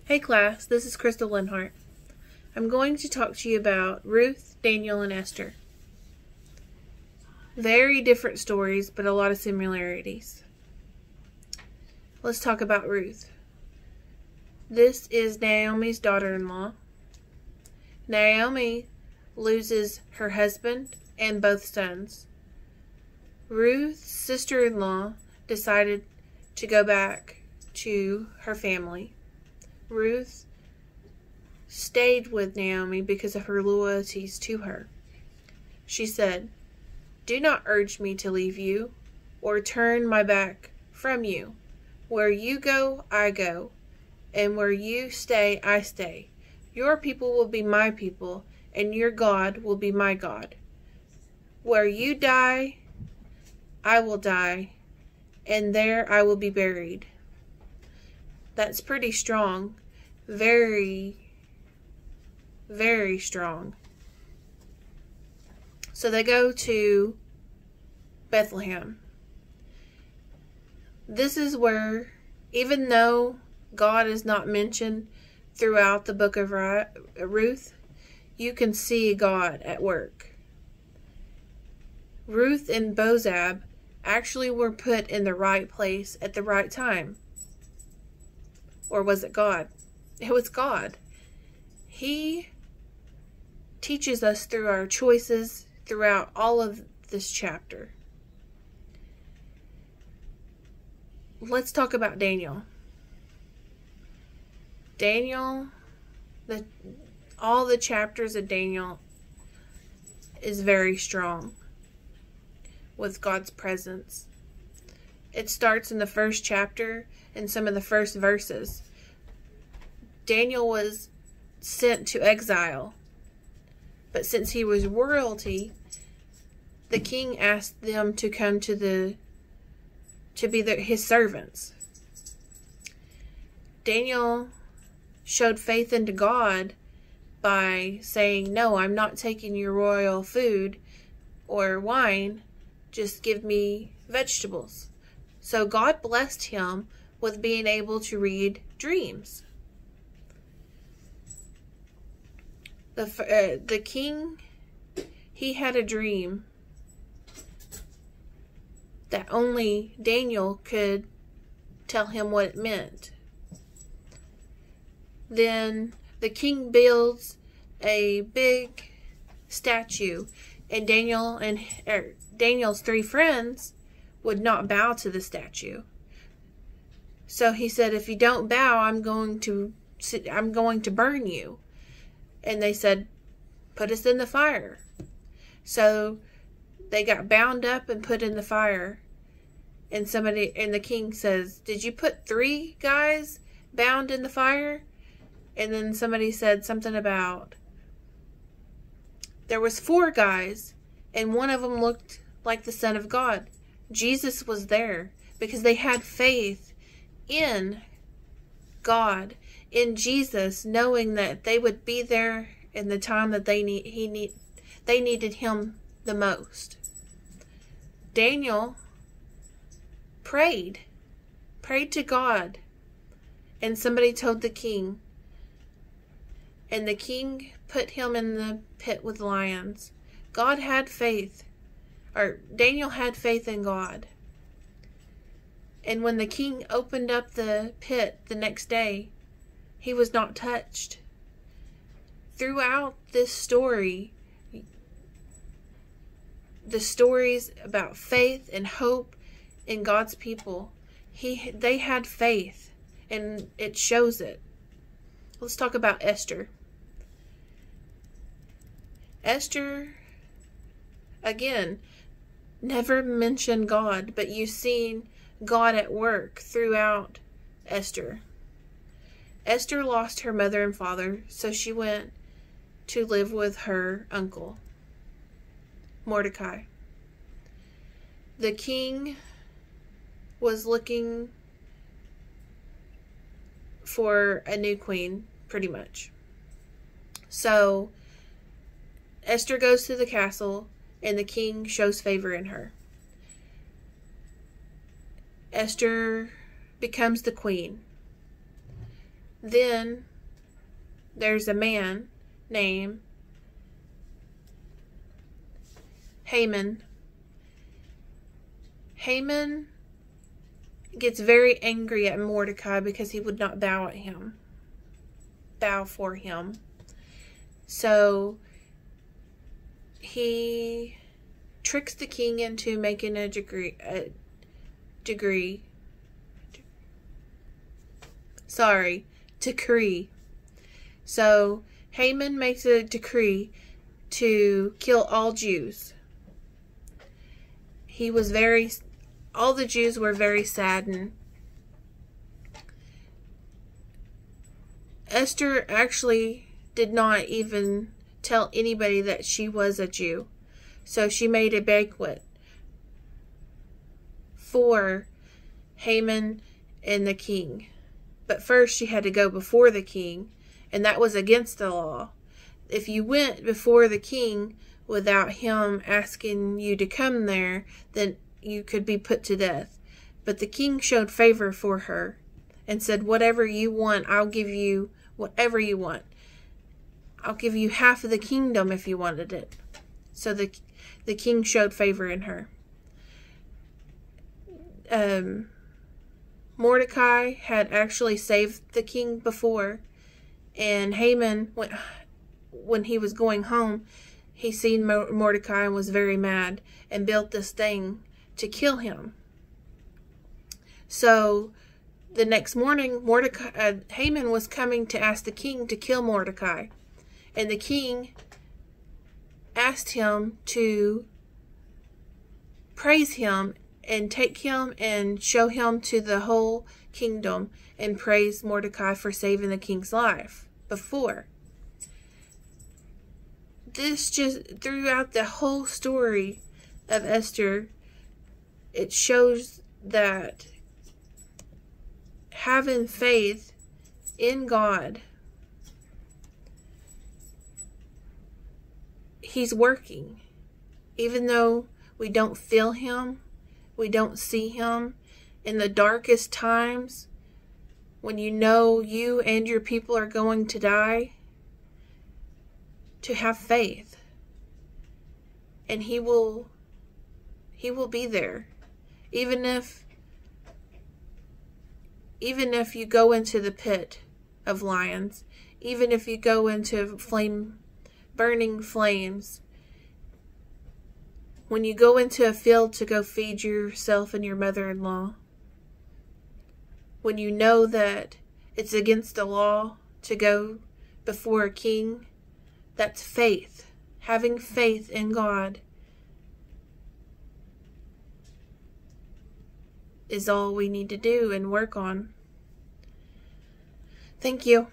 Hey class, this is Crystal Linhart. I'm going to talk to you about Ruth, Daniel, and Esther. Very different stories, but a lot of similarities. Let's talk about Ruth. This is Naomi's daughter-in-law. Naomi loses her husband and both sons. Ruth's sister-in-law decided to go back to her family. Ruth stayed with Naomi because of her loyalties to her. She said, "Do not urge me to leave you or turn my back from you. Where you go, I go, and where you stay, I stay. Your people will be my people, and your God will be my God. Where you die, I will die, and there I will be buried." That's pretty strong. Very, very strong. So they go to Bethlehem. This is where, even though God is not mentioned throughout the book of Ruth, you can see God at work. Ruth and Boaz actually were put in the right place at the right time. Or was it God? It was God. He teaches us through our choices throughout all of this chapter. Let's talk about Daniel. Daniel, all the chapters of Daniel is very strong with God's presence. It starts in the first chapter and some of the first verses. Daniel was sent to exile, but since he was royalty, the king asked them to come to be his servants. Daniel showed faith into God by saying, "No, I'm not taking your royal food or wine. Just give me vegetables." So God blessed him with being able to read dreams. The king, he had a dream that only Daniel could tell him what it meant. Then the king builds a big statue, and Daniel's 3 friends would not bow to the statue. So he said, "If you don't bow, I'm going to burn you." And they said, "Put us in the fire." So they got bound up and put in the fire. And the king says, "Did you put 3 guys bound in the fire?" And then somebody said something about there was 4 guys, and one of them looked like the Son of God. Jesus was there because they had faith in God, in Jesus, knowing that they would be there in the time that they needed him the most. Daniel prayed to God, and somebody told the king, and the king put him in the pit with lions. Daniel had faith in God. And when the king opened up the pit the next day, he was not touched. Throughout this story, the stories about faith and hope in God's people, they had faith, and it shows it. Let's talk about Esther. Esther, again, never mentioned God, but you've seen God at work throughout Esther. Esther lost her mother and father, so she went to live with her uncle, Mordecai. The king was looking for a new queen, pretty much. So Esther goes to the castle, and the king shows favor in her. Esther becomes the queen. Then there's a man named Haman. Haman gets very angry at Mordecai because he would not bow for him. So he tricks the king into making a decree. So Haman makes a decree to kill all Jews. All the Jews were very saddened. Esther actually did not even tell anybody that she was a Jew. So she made a banquet for Haman and the king. But first she had to go before the king, and that was against the law. If you went before the king without him asking you to come there, then you could be put to death. But the king showed favor for her and said, whatever you want, I'll give you whatever you want. I'll give you half of the kingdom if you wanted it. So the king showed favor in her. Mordecai had actually saved the king before, and Haman, when he was going home, he seen Mordecai and was very mad and built this thing to kill him. So the next morning, Haman was coming to ask the king to kill Mordecai, and the king asked him to praise him and take him and show him to the whole kingdom and praise Mordecai for saving the king's life before. This just, throughout the whole story of Esther, it shows that having faith in God, He's working. Even though we don't feel Him, we don't see Him, in the darkest times, when you know you and your people are going to die, to have faith. And He will be there. Even if you go into the pit of lions, even if you go into burning flames, when you go into a field to go feed yourself and your mother-in-law, when you know that it's against the law to go before a king, that's faith. Having faith in God is all we need to do and work on. Thank you.